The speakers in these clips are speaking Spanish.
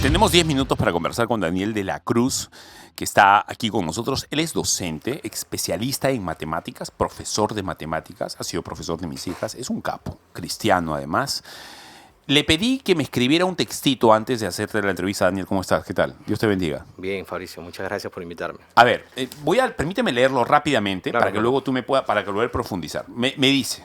Tenemos 10 minutos para conversar con Daniel de la Cruz, que está aquí con nosotros. Él es docente, especialista en matemáticas, profesor de matemáticas, ha sido profesor de mis hijas, es un capo, cristiano además. Le pedí que me escribiera un textito antes de hacerte la entrevista. Daniel, ¿cómo estás? ¿Qué tal? Dios te bendiga. Bien, Fabricio, muchas gracias por invitarme. A ver, permíteme leerlo rápidamente Claro, para que claro. luego tú me puedas, para que luego profundizar. Me dice,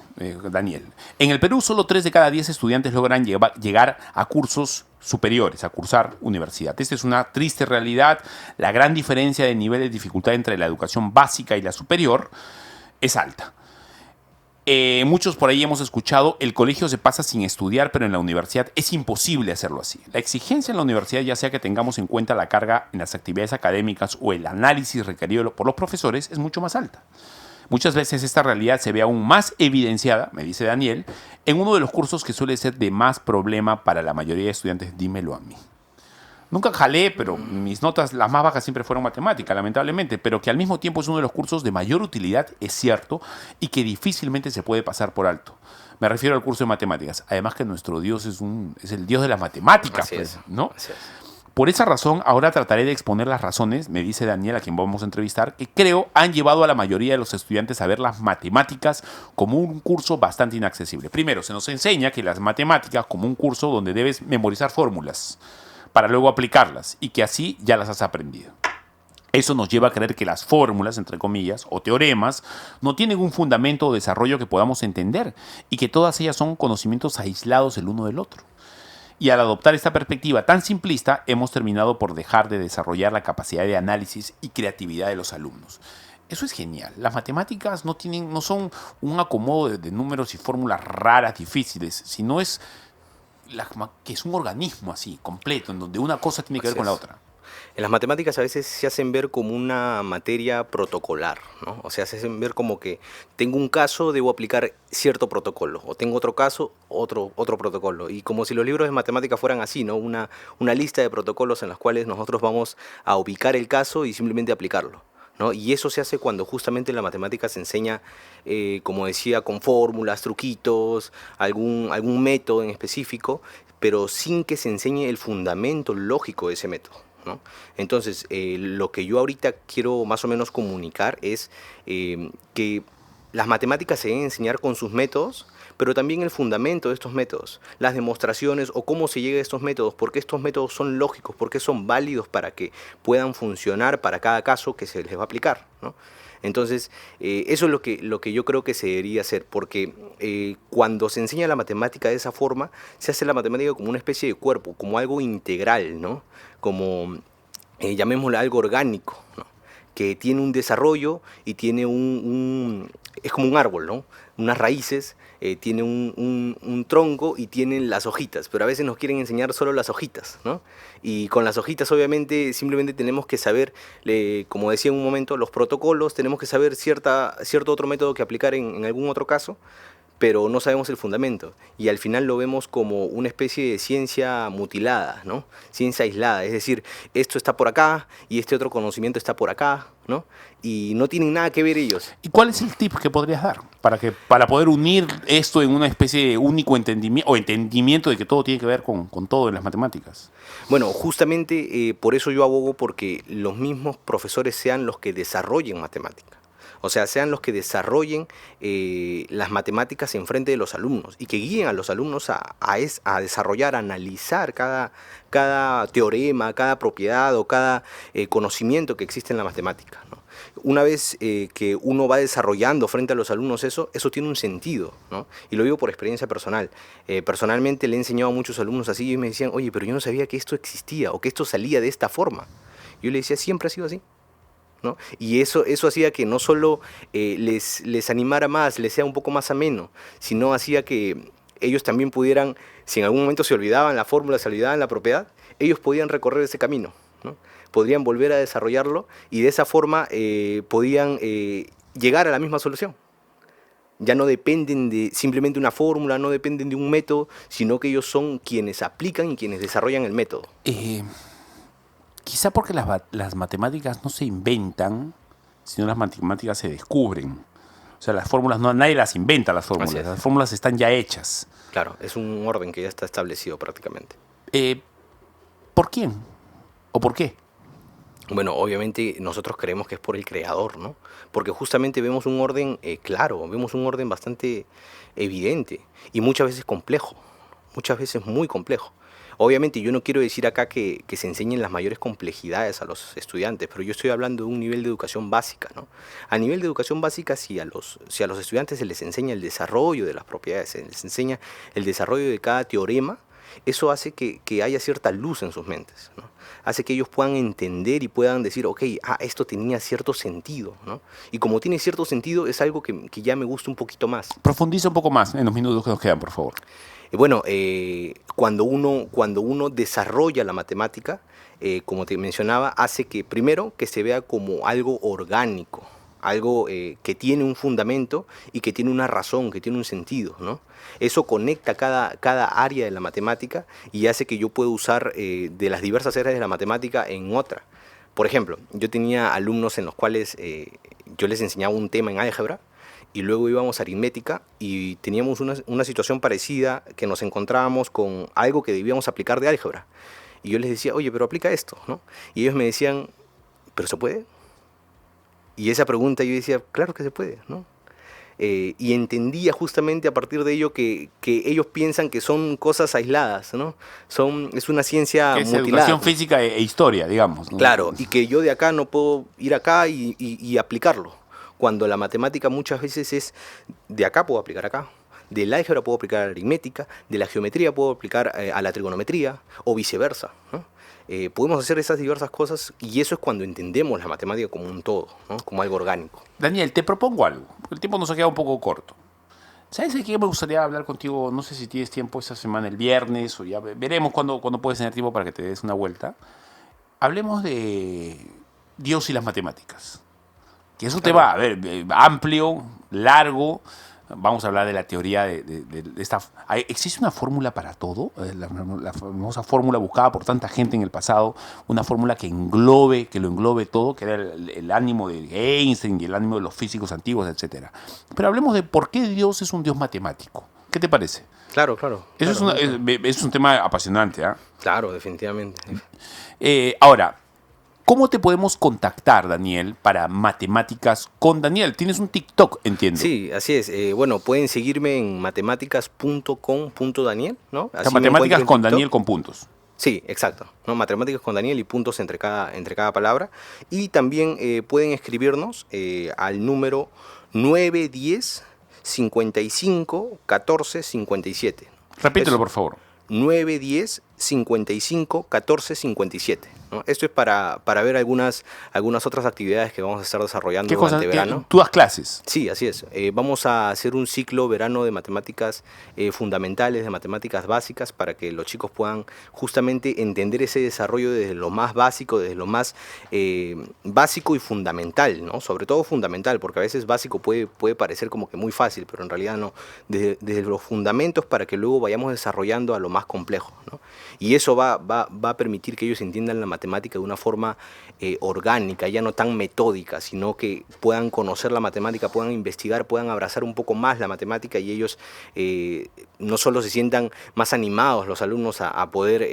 Daniel, en el Perú solo 3 de cada 10 estudiantes logran llegar a cursos superiores, a cursar universidad. Esta es una triste realidad. La gran diferencia de nivel de dificultad entre la educación básica y la superior es alta. Muchos por ahí hemos escuchado, el colegio se pasa sin estudiar, pero en la universidad es imposible hacerlo así. La exigencia en la universidad, ya sea que tengamos en cuenta la carga en las actividades académicas o el análisis requerido por los profesores, es mucho más alta. Muchas veces esta realidad se ve aún más evidenciada, me dice Daniel, en uno de los cursos que suele ser de más problema para la mayoría de estudiantes. Dímelo a mí. Nunca jalé, pero mis notas, las más bajas siempre fueron matemáticas, lamentablemente, pero que al mismo tiempo es uno de los cursos de mayor utilidad, es cierto, y que difícilmente se puede pasar por alto. Me refiero al curso de matemáticas. Además que nuestro Dios es el Dios de las matemáticas, Así pues, es, ¿no? así es. Por esa razón, ahora trataré de exponer las razones, me dice Daniel, a quien vamos a entrevistar, que creo han llevado a la mayoría de los estudiantes a ver las matemáticas como un curso bastante inaccesible. Primero, se nos enseña que las matemáticas como un curso donde debes memorizar fórmulas para luego aplicarlas y que así ya las has aprendido. Eso nos lleva a creer que las fórmulas, entre comillas, o teoremas, no tienen un fundamento o desarrollo que podamos entender y que todas ellas son conocimientos aislados el uno del otro. Y al adoptar esta perspectiva tan simplista, hemos terminado por dejar de desarrollar la capacidad de análisis y creatividad de los alumnos. Eso es genial. Las matemáticas no son un acomodo de números y fórmulas raras, difíciles, sino que es un organismo así, completo, en donde una cosa tiene que ver Así con la es. otra. En las matemáticas a veces se hacen ver como una materia protocolar, ¿no? O sea, se hacen ver como que tengo un caso, debo aplicar cierto protocolo, o tengo otro caso, otro protocolo. Y como si los libros de matemáticas fueran así, ¿no? Una lista de protocolos en las cuales nosotros vamos a ubicar el caso y simplemente aplicarlo, ¿no? Y eso se hace cuando justamente la matemática se enseña, como decía, con fórmulas, truquitos, algún método en específico, pero sin que se enseñe el fundamento lógico de ese método, ¿no? Entonces, lo que yo ahorita quiero más o menos comunicar es que las matemáticas se deben enseñar con sus métodos, pero también el fundamento de estos métodos, las demostraciones o cómo se llega a estos métodos, por qué estos métodos son lógicos, por qué son válidos para que puedan funcionar para cada caso que se les va a aplicar, ¿no? Entonces, eso es lo que yo creo que se debería hacer, porque cuando se enseña la matemática de esa forma, se hace la matemática como una especie de cuerpo, como algo integral, ¿no? Como, llamémoslo algo orgánico, ¿no? Que tiene un desarrollo y tiene es como un árbol, ¿no? Unas raíces, tiene un tronco y tienen las hojitas, pero a veces nos quieren enseñar solo las hojitas, ¿no? Y con las hojitas obviamente simplemente tenemos que saber, como decía en un momento, los protocolos, tenemos que saber cierto otro método que aplicar en algún otro caso, pero no sabemos el fundamento. Y al final lo vemos como una especie de ciencia mutilada, ¿no? Ciencia aislada, es decir, esto está por acá y este otro conocimiento está por acá, ¿no? Y no tienen nada que ver ellos. ¿Y cuál es el tip que podrías dar para poder unir esto en una especie de único entendimiento o entendimiento de que todo tiene que ver con todo en las matemáticas? Bueno, justamente por eso yo abogo porque los mismos profesores sean los que desarrollen matemática. O sea, sean los que desarrollen las matemáticas en frente de los alumnos y que guíen a los alumnos a desarrollar, a analizar cada teorema, cada propiedad o cada conocimiento que existe en la matemática, ¿no? Una vez que uno va desarrollando frente a los alumnos eso tiene un sentido, ¿no? Y lo digo por experiencia personal. Personalmente le he enseñado a muchos alumnos así y me decían, oye, pero yo no sabía que esto existía o que esto salía de esta forma. Yo le decía, siempre ha sido así, ¿no? Y eso hacía que no solo les animara más, les sea un poco más ameno, sino hacía que ellos también pudieran, si en algún momento se olvidaban la fórmula, se olvidaban la propiedad, ellos podían recorrer ese camino, ¿no? Podrían volver a desarrollarlo y de esa forma podían llegar a la misma solución. Ya no dependen de simplemente una fórmula, no dependen de un método, sino que ellos son quienes aplican y quienes desarrollan el método. Quizá porque las matemáticas no se inventan, sino las matemáticas se descubren. O sea, las fórmulas, nadie las inventa las fórmulas, las fórmulas están ya hechas. Claro, es un orden que ya está establecido prácticamente. Eh, ¿Por quién? ¿O por qué? Bueno, obviamente nosotros creemos que es por el creador, ¿no? Porque justamente vemos un orden claro, vemos un orden bastante evidente y muchas veces complejo, muchas veces muy complejo. Obviamente yo no quiero decir acá que se enseñen las mayores complejidades a los estudiantes, pero yo estoy hablando de un nivel de educación básica, ¿no? A nivel de educación básica, si a los estudiantes se les enseña el desarrollo de las propiedades, se les enseña el desarrollo de cada teorema, eso hace que haya cierta luz en sus mentes, ¿no? Hace que ellos puedan entender y puedan decir, ok, esto tenía cierto sentido, ¿no? Y como tiene cierto sentido, es algo que ya me gusta un poquito más. Profundiza un poco más en los minutos que nos quedan, por favor. Bueno, cuando uno desarrolla la matemática, como te mencionaba, hace que primero que se vea como algo orgánico, algo que tiene un fundamento y que tiene una razón, que tiene un sentido, ¿no? Eso conecta cada área de la matemática y hace que yo pueda usar de las diversas áreas de la matemática en otra. Por ejemplo, yo tenía alumnos en los cuales yo les enseñaba un tema en álgebra y luego íbamos a aritmética y teníamos una situación parecida que nos encontrábamos con algo que debíamos aplicar de álgebra. Y yo les decía, oye, pero aplica esto, ¿no? Y ellos me decían, ¿pero se puede? Y esa pregunta yo decía, claro que se puede, ¿no? Y entendía justamente a partir de ello que ellos piensan que son cosas aisladas, ¿no? Es una ciencia Es mutilada. educación física e historia, digamos, ¿no? Claro, y que yo de acá no puedo ir acá y aplicarlo. Cuando la matemática muchas veces es de acá puedo aplicar acá, del álgebra puedo aplicar a la aritmética, de la geometría puedo aplicar a la trigonometría o viceversa, ¿no? Podemos hacer esas diversas cosas y eso es cuando entendemos la matemática como un todo, ¿no? Como algo orgánico. Daniel, te propongo algo. El tiempo nos ha quedado un poco corto. ¿Sabes de qué me gustaría hablar contigo? No sé si tienes tiempo esta semana, el viernes, o ya veremos cuándo puedes tener tiempo para que te des una vuelta. Hablemos de Dios y las matemáticas. Que es un tema, a ver, amplio, largo. Vamos a hablar de la teoría de esta... ¿Existe una fórmula para todo? La famosa fórmula buscada por tanta gente en el pasado, una fórmula que lo englobe todo, que era el ánimo de Einstein y el ánimo de los físicos antiguos, etc. Pero hablemos de por qué Dios es un Dios matemático. ¿Qué te parece? Claro, claro. Eso claro, es un tema apasionante, ¿eh? Claro, definitivamente. Ahora, ¿cómo te podemos contactar, Daniel, para Matemáticas con Daniel? Tienes un TikTok, entiendo. Sí, así es. Bueno, pueden seguirme en matemáticas.com.daniel, ¿no? O sea, Así me matemáticas encuentran en con TikTok. Daniel con puntos. Sí, exacto, ¿no? Matemáticas con Daniel y puntos entre cada palabra. Y también pueden escribirnos al número 910 55 14 57. Repítelo, Eso. por favor. 910 55 14 57, ¿no? Esto es para ver algunas otras actividades que vamos a estar desarrollando ¿Qué cosas? durante verano. ¿Tú das clases? Sí, así es. Vamos a hacer un ciclo verano de matemáticas fundamentales, de matemáticas básicas, para que los chicos puedan justamente entender ese desarrollo desde lo más básico, desde lo más básico y fundamental, ¿no? Sobre todo fundamental, porque a veces básico puede parecer como que muy fácil, pero en realidad no. Desde los fundamentos para que luego vayamos desarrollando a lo más complejo, ¿no? Y eso va a permitir que ellos entiendan la matemática de una forma orgánica, ya no tan metódica, sino que puedan conocer la matemática, puedan investigar, puedan abrazar un poco más la matemática y ellos no solo se sientan más animados los alumnos a poder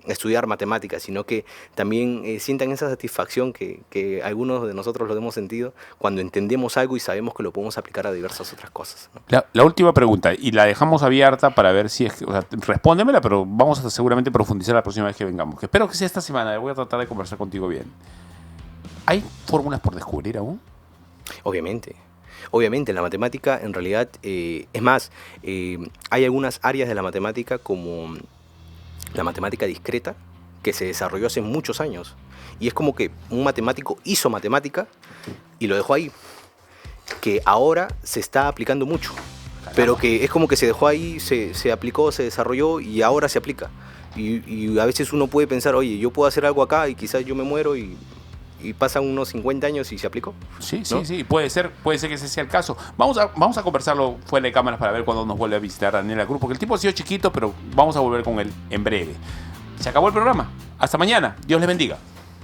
estudiar matemáticas, sino que también sientan esa satisfacción que algunos de nosotros lo hemos sentido cuando entendemos algo y sabemos que lo podemos aplicar a diversas otras cosas, ¿no? La última pregunta, y la dejamos abierta para ver si es que... O sea, respóndemela, pero vamos a seguramente profundizar la próxima vez que vengamos. Que espero que sea esta semana, voy a tratar de conversar contigo bien. ¿Hay fórmulas por descubrir aún? Obviamente. Obviamente, la matemática en realidad, es más, hay algunas áreas de la matemática como la matemática discreta que se desarrolló hace muchos años. Y es como que un matemático hizo matemática y lo dejó ahí, que ahora se está aplicando mucho. Pero que es como que se dejó ahí, se aplicó, se desarrolló y ahora se aplica. Y a veces uno puede pensar, oye, yo puedo hacer algo acá y quizás yo me muero y pasan unos 50 años y se aplicó. Sí, ¿no? sí, puede ser que ese sea el caso. Vamos a conversarlo fuera de cámaras para ver cuándo nos vuelve a visitar Daniel al grupo, porque el tipo ha sido chiquito, pero vamos a volver con él en breve. Se acabó el programa. Hasta mañana. Dios les bendiga.